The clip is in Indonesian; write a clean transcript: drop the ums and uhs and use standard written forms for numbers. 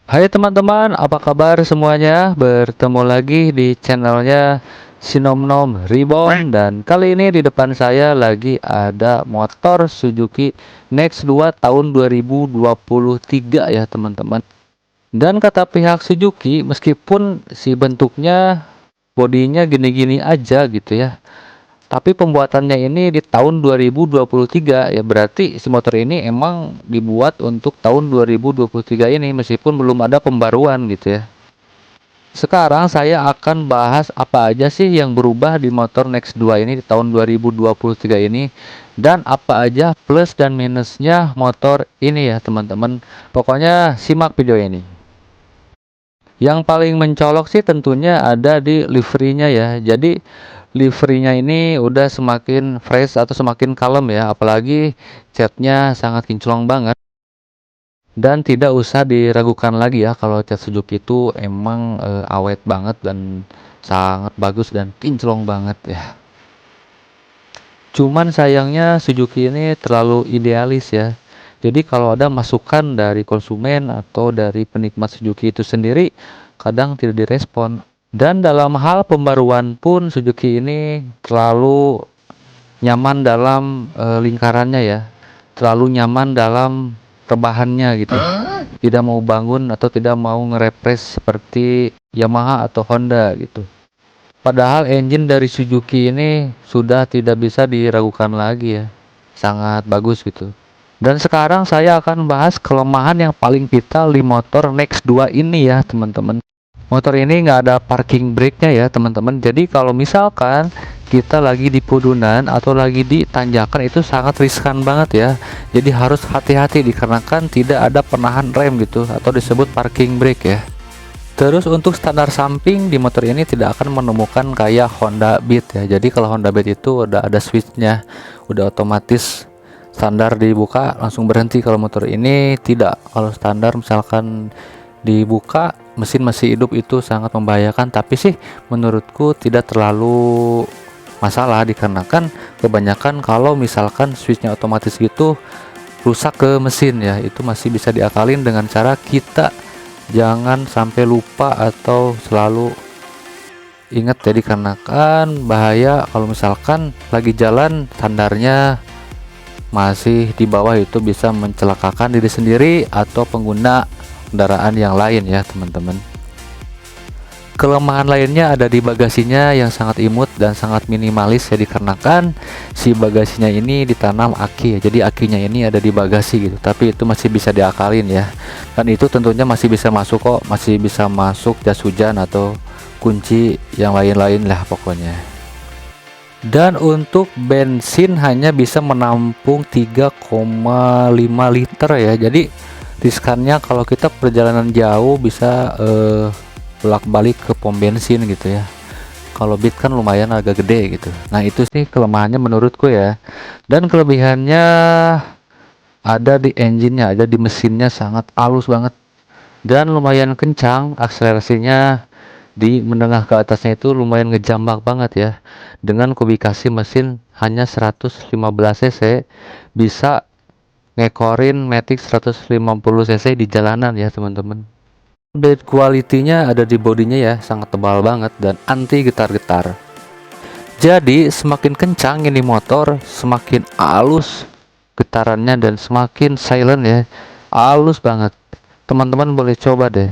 Hai teman-teman, apa kabar semuanya? Bertemu lagi di channelnya Sinomnom Reborn. Dan kali ini di depan saya lagi ada motor Suzuki Next 2 tahun 2023 ya teman-teman. Dan kata pihak Suzuki, meskipun si bentuknya bodinya gini-gini aja gitu ya, tapi pembuatannya ini di tahun 2023 ya, berarti si motor ini emang dibuat untuk tahun 2023 ini meskipun belum ada pembaruan gitu ya. Sekarang saya akan bahas apa aja sih yang berubah di motor Next 2 ini di tahun 2023 ini, dan apa aja plus dan minusnya motor ini ya teman-teman. Pokoknya simak video ini. Yang paling mencolok sih tentunya ada di liverynya ya. Jadi liverynya ini udah semakin fresh atau semakin kalem ya, apalagi catnya sangat kinclong banget. Dan tidak usah diragukan lagi ya kalau cat Suzuki itu emang awet banget dan sangat bagus dan kinclong banget ya. Cuman sayangnya Suzuki ini terlalu idealis ya. Jadi kalau ada masukan dari konsumen atau dari penikmat Suzuki itu sendiri, kadang tidak direspon. Dan dalam hal pembaruan pun Suzuki ini terlalu nyaman dalam lingkarannya ya. Terlalu nyaman dalam rebahannya gitu. Tidak mau bangun atau tidak mau ngerepres seperti Yamaha atau Honda gitu. Padahal engine dari Suzuki ini sudah tidak bisa diragukan lagi ya. Sangat bagus gitu. Dan sekarang saya akan bahas kelemahan yang paling vital di motor Next 2 ini ya teman-teman. Motor ini nggak ada parking brake-nya ya teman-teman. Jadi kalau misalkan kita lagi di pedunan atau lagi di tanjakan itu sangat riskan banget ya. Jadi harus hati-hati dikarenakan tidak ada penahan rem gitu atau disebut parking brake ya. Terus untuk standar samping di motor ini tidak akan menemukan kayak Honda Beat ya. Jadi kalau Honda Beat itu udah ada switchnya, udah otomatis standar dibuka langsung berhenti. Kalau motor ini tidak. Kalau standar misalkan dibuka mesin masih hidup itu sangat membahayakan. Tapi sih menurutku tidak terlalu masalah dikarenakan kebanyakan kalau misalkan switchnya otomatis gitu rusak ke mesin ya, itu masih bisa diakalin dengan cara kita jangan sampai lupa atau selalu ingat ya, dikarenakan bahaya kalau misalkan lagi jalan standarnya masih di bawah, itu bisa mencelakakan diri sendiri atau pengguna kendaraan yang lain ya teman-teman. Kelemahan lainnya ada di bagasinya yang sangat imut dan sangat minimalis ya, dikarenakan si bagasinya ini ditanam aki ya. Jadi akinya ini ada di bagasi gitu, tapi itu masih bisa diakalin ya. Dan itu tentunya masih bisa masuk kok, masih bisa masuk jas hujan atau kunci yang lain-lain lah pokoknya. Dan untuk bensin hanya bisa menampung 3,5 liter ya. Jadi riskannya kalau kita perjalanan jauh bisa bolak-balik ke pom bensin gitu ya. Kalau Beat kan lumayan agak gede gitu. Nah itu sih kelemahannya menurutku ya. Dan kelebihannya ada di engine-nya, ada di mesinnya, sangat halus banget dan lumayan kencang. Akselerasinya di menengah ke atasnya itu lumayan ngejambak banget ya. Dengan kubikasi mesin hanya 115 cc bisa ngekorin Matic 150 cc di jalanan ya teman-teman. Build quality-nya ada di bodinya ya, sangat tebal banget dan anti getar-getar. Jadi semakin kencang ini motor, semakin halus getarannya dan semakin silent ya, halus banget. Teman-teman boleh coba deh.